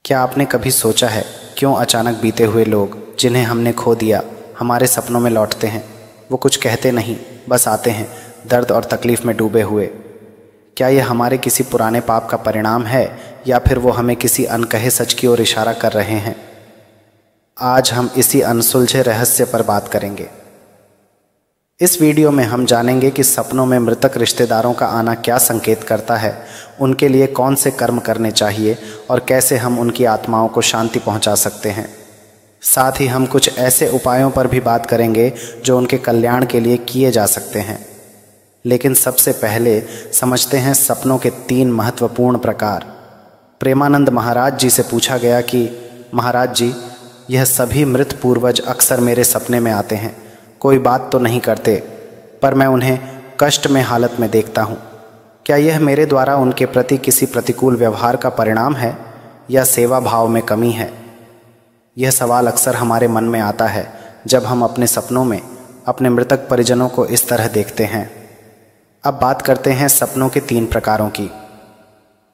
क्या आपने कभी सोचा है क्यों अचानक बीते हुए लोग जिन्हें हमने खो दिया हमारे सपनों में लौटते हैं? वो कुछ कहते नहीं, बस आते हैं दर्द और तकलीफ़ में डूबे हुए। क्या ये हमारे किसी पुराने पाप का परिणाम है या फिर वो हमें किसी अनकहे सच की ओर इशारा कर रहे हैं? आज हम इसी अनसुलझे रहस्य पर बात करेंगे। इस वीडियो में हम जानेंगे कि सपनों में मृतक रिश्तेदारों का आना क्या संकेत करता है, उनके लिए कौन से कर्म करने चाहिए और कैसे हम उनकी आत्माओं को शांति पहुंचा सकते हैं। साथ ही हम कुछ ऐसे उपायों पर भी बात करेंगे जो उनके कल्याण के लिए किए जा सकते हैं। लेकिन सबसे पहले समझते हैं सपनों के 3 महत्वपूर्ण प्रकार। प्रेमानंद महाराज जी से पूछा गया कि महाराज जी, यह सभी मृत पूर्वज अक्सर मेरे सपने में आते हैं, कोई बात तो नहीं करते, पर मैं उन्हें कष्ट में हालत में देखता हूँ। क्या यह मेरे द्वारा उनके प्रति किसी प्रतिकूल व्यवहार का परिणाम है या सेवा भाव में कमी है? यह सवाल अक्सर हमारे मन में आता है जब हम अपने सपनों में अपने मृतक परिजनों को इस तरह देखते हैं। अब बात करते हैं सपनों के 3 प्रकारों की।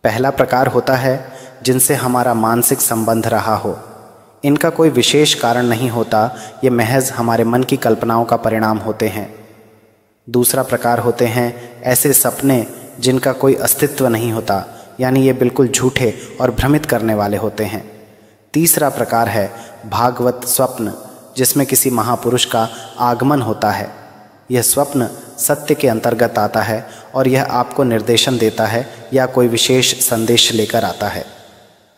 पहला प्रकार होता है जिनसे हमारा मानसिक संबंध रहा हो। इनका कोई विशेष कारण नहीं होता, ये महज हमारे मन की कल्पनाओं का परिणाम होते हैं। दूसरा प्रकार होते हैं ऐसे सपने जिनका कोई अस्तित्व नहीं होता, यानी ये बिल्कुल झूठे और भ्रमित करने वाले होते हैं। तीसरा प्रकार है भागवत स्वप्न, जिसमें किसी महापुरुष का आगमन होता है। यह स्वप्न सत्य के अंतर्गत आता है और यह आपको निर्देशन देता है या कोई विशेष संदेश लेकर आता है।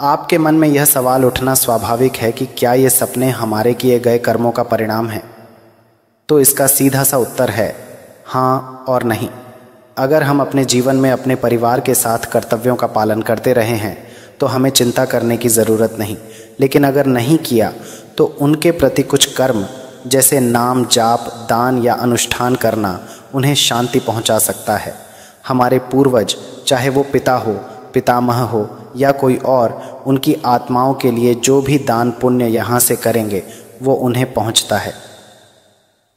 आपके मन में यह सवाल उठना स्वाभाविक है कि क्या ये सपने हमारे किए गए कर्मों का परिणाम हैं? तो इसका सीधा सा उत्तर है हाँ और नहीं। अगर हम अपने जीवन में अपने परिवार के साथ कर्तव्यों का पालन करते रहे हैं तो हमें चिंता करने की ज़रूरत नहीं। लेकिन अगर नहीं किया तो उनके प्रति कुछ कर्म जैसे नाम जाप, दान या अनुष्ठान करना उन्हें शांति पहुंचा सकता है। हमारे पूर्वज, चाहे वो पिता हो, पितामह हो या कोई और, उनकी आत्माओं के लिए जो भी दान पुण्य यहाँ से करेंगे वो उन्हें पहुँचता है।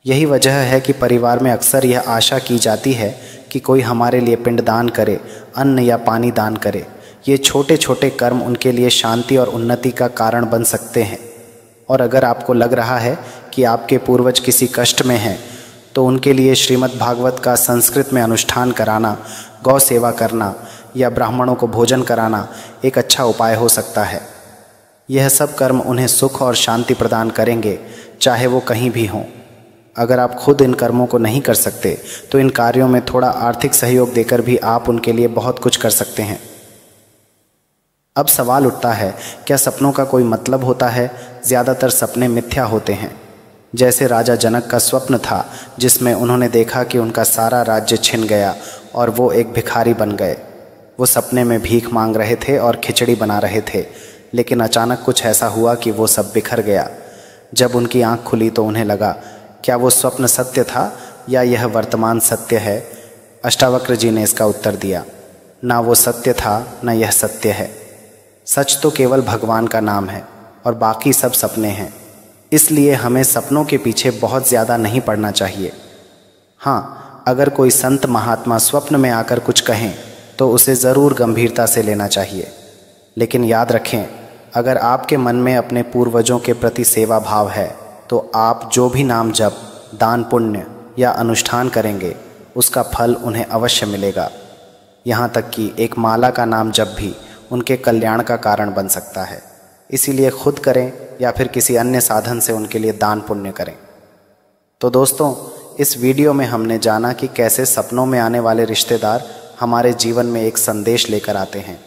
यही वजह है कि परिवार में अक्सर यह आशा की जाती है कि कोई हमारे लिए पिंडदान करे, अन्न या पानी दान करे। ये छोटे छोटे कर्म उनके लिए शांति और उन्नति का कारण बन सकते हैं। और अगर आपको लग रहा है कि आपके पूर्वज किसी कष्ट में हैं तो उनके लिए श्रीमद् भागवत का संस्कृत में अनुष्ठान कराना, गौ सेवा करना या ब्राह्मणों को भोजन कराना एक अच्छा उपाय हो सकता है। यह सब कर्म उन्हें सुख और शांति प्रदान करेंगे, चाहे वो कहीं भी हों। अगर आप खुद इन कर्मों को नहीं कर सकते तो इन कार्यों में थोड़ा आर्थिक सहयोग देकर भी आप उनके लिए बहुत कुछ कर सकते हैं। अब सवाल उठता है, क्या सपनों का कोई मतलब होता है? ज़्यादातर सपने मिथ्या होते हैं। जैसे राजा जनक का स्वप्न था जिसमें उन्होंने देखा कि उनका सारा राज्य छिन गया और वो एक भिखारी बन गए। वो सपने में भीख मांग रहे थे और खिचड़ी बना रहे थे, लेकिन अचानक कुछ ऐसा हुआ कि वो सब बिखर गया। जब उनकी आंख खुली तो उन्हें लगा, क्या वो स्वप्न सत्य था या यह वर्तमान सत्य है? अष्टावक्र जी ने इसका उत्तर दिया, ना वो सत्य था ना यह सत्य है। सच तो केवल भगवान का नाम है और बाकी सब सपने हैं। इसलिए हमें सपनों के पीछे बहुत ज़्यादा नहीं पड़ना चाहिए। हाँ, अगर कोई संत महात्मा स्वप्न में आकर कुछ कहें तो उसे ज़रूर गंभीरता से लेना चाहिए। लेकिन याद रखें, अगर आपके मन में अपने पूर्वजों के प्रति सेवा भाव है तो आप जो भी नाम जप, दान पुण्य या अनुष्ठान करेंगे उसका फल उन्हें अवश्य मिलेगा। यहाँ तक कि एक माला का नाम जप भी उनके कल्याण का कारण बन सकता है। इसीलिए खुद करें या फिर किसी अन्य साधन से उनके लिए दान पुण्य करें। तो दोस्तों, इस वीडियो में हमने जाना कि कैसे सपनों में आने वाले रिश्तेदार हमारे जीवन में एक संदेश लेकर आते हैं।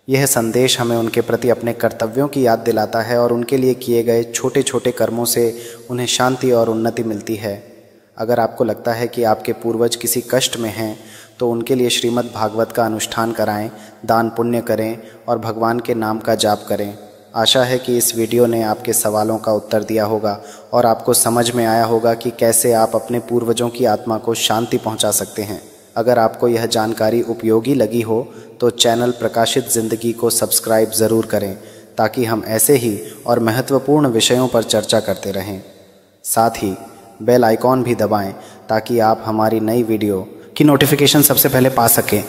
यह संदेश हमें उनके प्रति अपने कर्तव्यों की याद दिलाता है और उनके लिए किए गए छोटे छोटे कर्मों से उन्हें शांति और उन्नति मिलती है। अगर आपको लगता है कि आपके पूर्वज किसी कष्ट में हैं तो उनके लिए श्रीमद् भागवत का अनुष्ठान कराएं, दान पुण्य करें और भगवान के नाम का जाप करें। आशा है कि इस वीडियो ने आपके सवालों का उत्तर दिया होगा और आपको समझ में आया होगा कि कैसे आप अपने पूर्वजों की आत्मा को शांति पहुंचा सकते हैं। अगर आपको यह जानकारी उपयोगी लगी हो तो चैनल प्रकाशित ज़िंदगी को सब्सक्राइब ज़रूर करें ताकि हम ऐसे ही और महत्वपूर्ण विषयों पर चर्चा करते रहें। साथ ही बेल आइकॉन भी दबाएं ताकि आप हमारी नई वीडियो की नोटिफिकेशन सबसे पहले पा सकें।